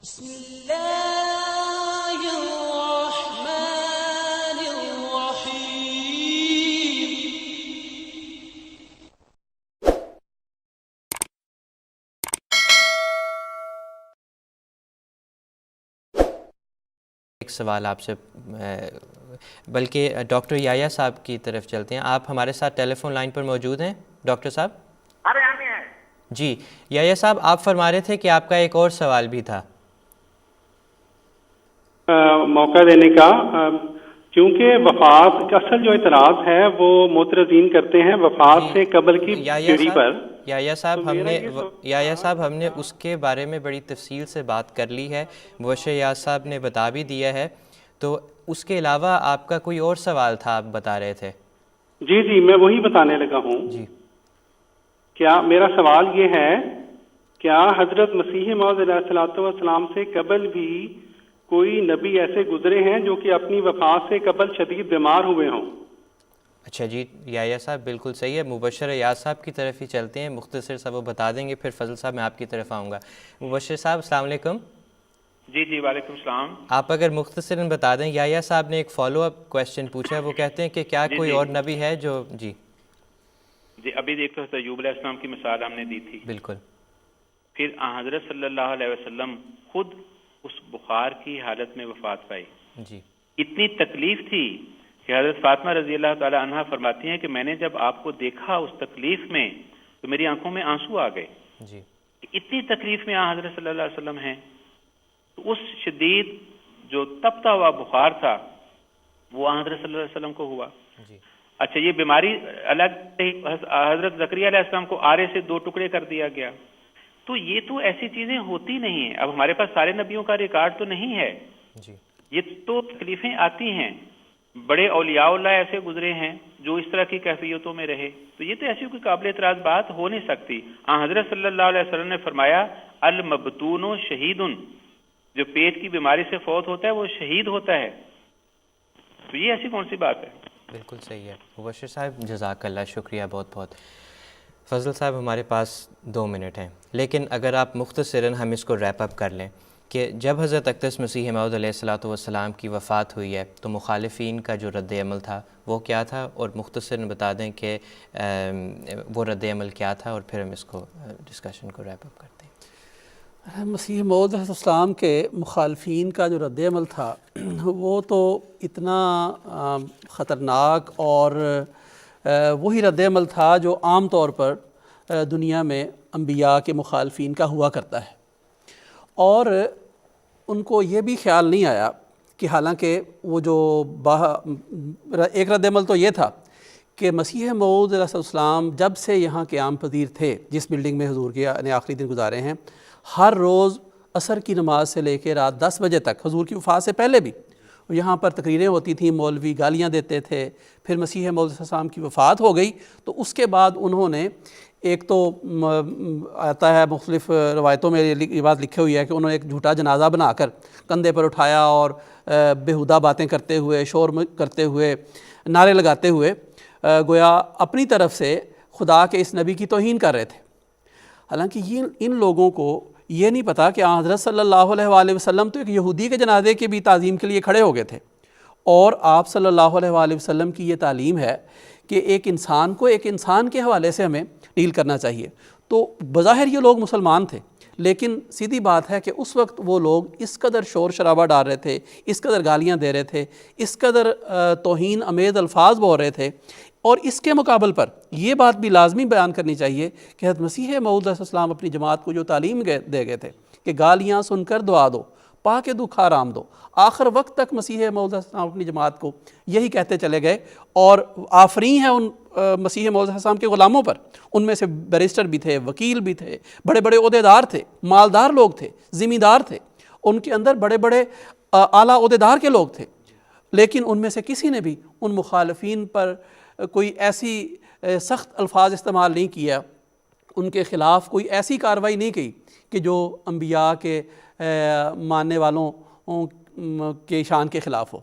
بسم الله الرحمن الرحيم. ایک سوال آپ سے بلکہ ڈاکٹر یحییٰ صاحب کی طرف چلتے ہیں. آپ ہمارے ساتھ ٹیلی فون لائن پر موجود ہیں ڈاکٹر صاحب؟ جی یحییٰ صاحب، آپ فرما رہے تھے کہ آپ کا ایک اور سوال بھی تھا. موقع دینے کا، کیونکہ وفات کا اصل جو اعتراض ہے وہ معترضین کرتے ہیں وفات سے قبل کی تھیوری پر. یحییٰ صاحب ہم نے اس کے بارے میں بڑی تفصیل سے بات کر لی ہے، مبشر یاس صاحب نے بتا بھی دیا ہے. تو اس کے علاوہ آپ کا کوئی اور سوال تھا، آپ بتا رہے تھے. جی میں وہی بتانے لگا ہوں. جی کیا میرا سوال یہ ہے، کیا حضرت مسیح موعود علیہ الصلوۃ والسلام سے قبل بھی کوئی نبی ایسے گزرے ہیں جو کہ اپنی وفات سے قبل شدید بیمار ہوئے ہوں؟ اچھا جی یحییٰ صاحب بالکل صحیح ہے. مبشر یاس صاحب کی طرف ہی چلتے ہیں، مختصر صاحب وہ بتا دیں گے، پھر فضل صاحب میں آپ کی طرف آؤں گا. مبشر صاحب السلام علیکم. جی وعلیکم السلام. آپ اگر مختصراً بتا دیں، یحییٰ صاحب نے ایک فالو اپ کویشچن پوچھا ہے، وہ کہتے ہیں کہ کیا کوئی اور نبی ہے جو جی ابھی دیکھ تو ایوب علیہ السلام کی مثال ہم نے دی تھی. بالکل. پھر حضرت صلی اللہ علیہ وسلم خود اس بخار کی حالت میں وفات پائی. جی اتنی تکلیف تھی کہ حضرت فاطمہ رضی اللہ تعالی عنہا فرماتی ہیں کہ میں نے جب آپ کو دیکھا اس تکلیف میں تو میری آنکھوں میں آنسو آ گئے. جی اتنی تکلیف میں حضرت صلی اللہ علیہ وسلم ہیں. تو اس شدید جو تپتا ہوا بخار تھا وہ حضرت صلی اللہ علیہ وسلم کو ہوا. جی اچھا یہ بیماری الگ، حضرت زکریا علیہ السلام کو آرے سے 2 ٹکڑے کر دیا گیا. تو یہ تو ایسی چیزیں ہوتی نہیں ہیں. اب ہمارے پاس سارے نبیوں کا ریکارڈ تو نہیں ہے. جی یہ تو تکلیفیں آتی ہیں. بڑے اولیاء اللہ ایسے گزرے ہیں جو اس طرح کی کیفیتوں میں رہے. تو یہ تو ایسی کوئی قابل اعتراض بات ہو نہیں سکتی. حضرت صلی اللہ علیہ وسلم نے فرمایا المبتون شہید، جو پیٹ کی بیماری سے فوت ہوتا ہے وہ شہید ہوتا ہے. تو یہ ایسی کون سی بات ہے؟ بالکل صحیح ہے. مبشر صاحب جزاک اللہ، شکریہ بہت بہت. فضل صاحب ہمارے پاس 2 منٹ ہیں، لیکن اگر آپ مختصراً ہم اس کو ریپ اپ کر لیں کہ جب حضرت اقدس مسیح موعود علیہ الصلوۃ والسلام کی وفات ہوئی ہے تو مخالفین کا جو رد عمل تھا وہ کیا تھا، اور مختصراً بتا دیں کہ وہ رد عمل کیا تھا، اور پھر ہم اس کو ڈسکشن کو ریپ اپ کرتے ہیں. مسیح موعود علیہ السلام کے مخالفین کا جو رد عمل تھا وہ تو اتنا خطرناک اور وہی رد عمل تھا جو عام طور پر دنیا میں انبیاء کے مخالفین کا ہوا کرتا ہے. اور ان کو یہ بھی خیال نہیں آیا کہ حالانکہ وہ جو ایک رد عمل تو یہ تھا کہ مسیح موعود علیہ السلام جب سے یہاں قیام پذیر تھے، جس بلڈنگ میں حضور کے نے آخری دن گزارے ہیں، ہر روز عصر کی نماز سے لے کے رات 10 بجے تک، حضور کی وفات سے پہلے بھی یہاں پر تقریریں ہوتی تھیں، مولوی گالیاں دیتے تھے. پھر مسیح موعود علیہ السلام کی وفات ہو گئی تو اس کے بعد انہوں نے ایک تو آتا ہے مختلف روایتوں میں یہ بات لکھی ہوئی ہے کہ انہوں نے ایک جھوٹا جنازہ بنا کر کندھے پر اٹھایا اور بیہودہ باتیں کرتے ہوئے، شور کرتے ہوئے، نعرے لگاتے ہوئے گویا اپنی طرف سے خدا کے اس نبی کی توہین کر رہے تھے. حالانکہ ان لوگوں کو یہ نہیں پتا کہ حضرت صلی اللہ علیہ وآلہ وسلم تو ایک یہودی کے جنازے کی بھی تعظیم کے لیے کھڑے ہو گئے تھے، اور آپ صلی اللہ علیہ وآلہ وسلم کی یہ تعلیم ہے کہ ایک انسان کو ایک انسان کے حوالے سے ہمیں ڈیل کرنا چاہیے. تو بظاہر یہ لوگ مسلمان تھے، لیکن سیدھی بات ہے کہ اس وقت وہ لوگ اس قدر شور شرابہ ڈال رہے تھے، اس قدر گالیاں دے رہے تھے، اس قدر توہین امیز الفاظ بول رہے تھے. اور اس کے مقابل پر یہ بات بھی لازمی بیان کرنی چاہیے کہ حضرت مسیح موعود علیہ السلام اپنی جماعت کو جو تعلیم دے گئے تھے کہ گالیاں سن کر دعا دو، پا کے دکھ آرام دو، آخر وقت تک مسیح موعود علیہ السلام اپنی جماعت کو یہی کہتے چلے گئے. اور آفرین ہیں ان مسیح موعود علیہ السلام کے غلاموں پر. ان میں سے بیرسٹر بھی تھے، وکیل بھی تھے، بڑے بڑے عہدیدار تھے، مالدار لوگ تھے، زمیندار تھے، ان کے اندر بڑے بڑے اعلیٰ عہدیدار کے لوگ تھے. لیکن ان میں سے کسی نے بھی ان مخالفین پر کوئی ایسی سخت الفاظ استعمال نہیں کیا، ان کے خلاف کوئی ایسی کارروائی نہیں کی کہ جو انبیاء کے ماننے والوں کے شان کے خلاف ہو.